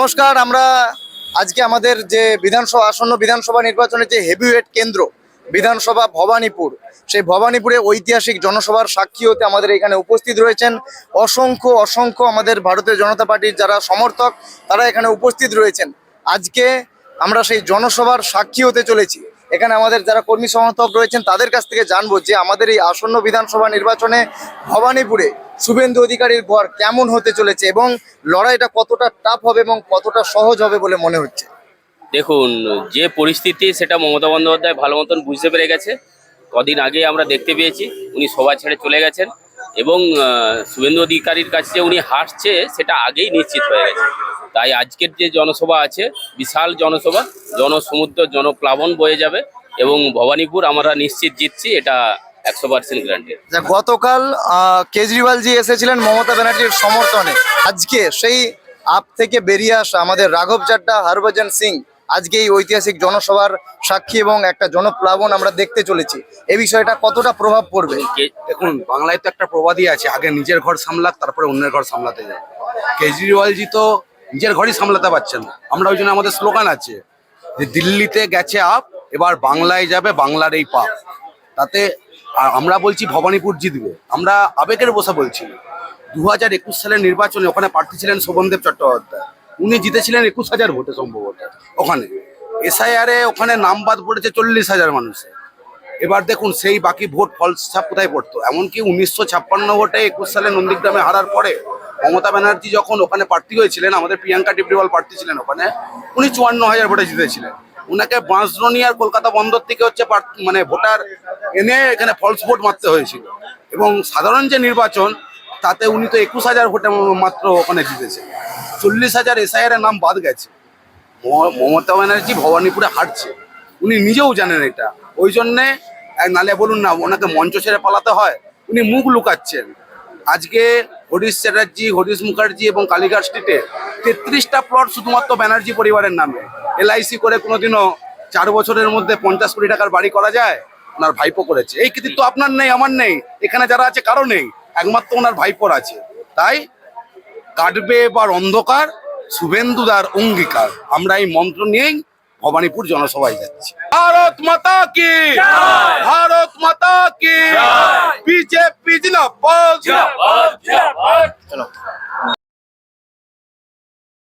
নমস্কার। আমরা আজকে আমাদের যে আসন্ন বিধানসভা নির্বাচনের যে হেভিওয়েট কেন্দ্র বিধানসভা ভবানীপুর, সেই ভবানীপুরে ঐতিহাসিক জনসভার সাক্ষী হতে আমাদের এখানে উপস্থিত রয়েছেন অসংখ্য অসংখ্য আমাদের ভারতীয় জনতা পার্টির যারা সমর্থক, তারা এখানে উপস্থিত রয়েছেন। আজকে আমরা সেই জনসভার সাক্ষী হতে চলেছি। এখানে আমাদের যারা কর্মী সমর্থক রয়েছেন তাদের কাছ থেকে জানবো যে আমাদের এই আসন্ন বিধানসভা নির্বাচনে ভবানীপুরে শুভেন্দু অধিকারীর ঘর কেমন হতে চলেছে এবং লড়াইটা কতটা টাফ হবে এবং কতটা সহজ হবে বলে মনে হচ্ছে। দেখুন, যে পরিস্থিতি সেটা মমতা বন্দ্যোপাধ্যায় ভালো মতন বুঝতে পেরে গেছে। কদিন আগে আমরা দেখতে পেয়েছি উনি সভা ছেড়ে চলে গেছেন এবং শুভেন্দু অধিকারীর কাছে যে উনি হারছে সেটা আগেই নিশ্চিত হয়ে গেছে। তাই আজকের যে জনসভা আছে বিশাল জনসভা, জনসমুদ্র জনপ্লাবন বয়ে যাবে এবং ভবানীপুর আমরা নিশ্চিত জিতছি, এটা 100% গ্যারান্টি। গতকাল কেজরিওয়াল জি এসেছিলেন মমতা ব্যানার্জির সমর্থনে। আজকে সেই আপ থেকে বেরিয়ে আসা আমাদের রাঘব চাড্ডা, হরভজন সিং আজকে এই ঐতিহাসিক জনসভার সাক্ষী এবং একটা জনপ্লাবন আমরা দেখতে চলেছি। এই বিষয়টা কতটা প্রভাব পড়বে? দেখুন, বাংলায় তো একটা প্রবাদই আছে, আগে নিজের ঘর সামলাক তারপরে অন্যের ঘর সামলাতে যায়। কেজরিওয়ালজি তো নিজের ঘরই সামলাতে পারছেন না। আমরা ওই জন্য আমাদের স্লোগান আছে যে দিল্লিতে গেছে আপ, এবার বাংলায় যাবে বাংলার এই পাপ। তাতে আমরা বলছি ভবানীপুর জিতবে, আমরা আবেগের বসে বলছি। 2021 সালের নির্বাচনে ওখানে প্রার্থী ছিলেন শোভনদেব চট্টোপাধ্যায়, উনি জিতেছিলেন 21,000 ভোটে সম্ভবত। ওখানে এসআইআরে ওখানে নাম বাদ পড়েছে 40,000 মানুষের। এবার দেখুন সেই বাকি ভোট ফলস ছাপ কোথায় পড়তো। এমনকি 1956 ভোটে 21 সালে নন্দীগ্রামে হারার পরে মমতা ব্যানার্জি যখন ওখানে প্রার্থী হয়েছিলেন, আমাদের প্রিয়াঙ্কা টিবরিওয়াল প্রার্থী ছিলেন ওখানে, উনি 54,000 ভোটে জিতেছিলেন। উনাকে বাঁশদ্রোণী আর কলকাতা বন্দর থেকে হচ্ছে ভোটার এনে এখানে ফলস ভোট মারতে হয়েছিল। এবং সাধারণ যে নির্বাচন তাতে উনি তো 21,000 ভোটে মাত্র ওখানে জিতেছে। 40,000 এসআইআর এর নাম বাদ গেছে। মমতা ব্যানার্জি ভবানীপুরে হারছে, উনি নিজেও জানেন এটা। ওই জন্যে নালে বলুন না ওনাকে মঞ্চ ছেড়ে পালাতে হয়, উনি মুখ লুকাচ্ছেন। আজকে হরিশ চ্যাটার্জি, হরিশ মুখার্জি এবং কালীঘাট স্ট্রিটে 33টা প্লট শুধুমাত্র ব্যানার্জি পরিবারের নামে। এলআইসি করে কোনোদিনও 4 বছরের মধ্যে 50 কোটি টাকার বাড়ি করা যায়? ওনার ভাইপো করেছে। এই কৃতিত্ব আপনার নেই, আমার নেই, এখানে যারা আছে কারো নেই, একমাত্র ওনার ভাইপোর আছে। তাই কাটবে এবার অন্ধকার, শুভেন্দুদার অঙ্গীকার। আমরা এই মন্ত্র নিয়েই ভবানীপুর জনসভায় যাচ্ছি। ভারত মাতা কি, ভারত মাতা কি, বিজেপি জিন্দাবাদ।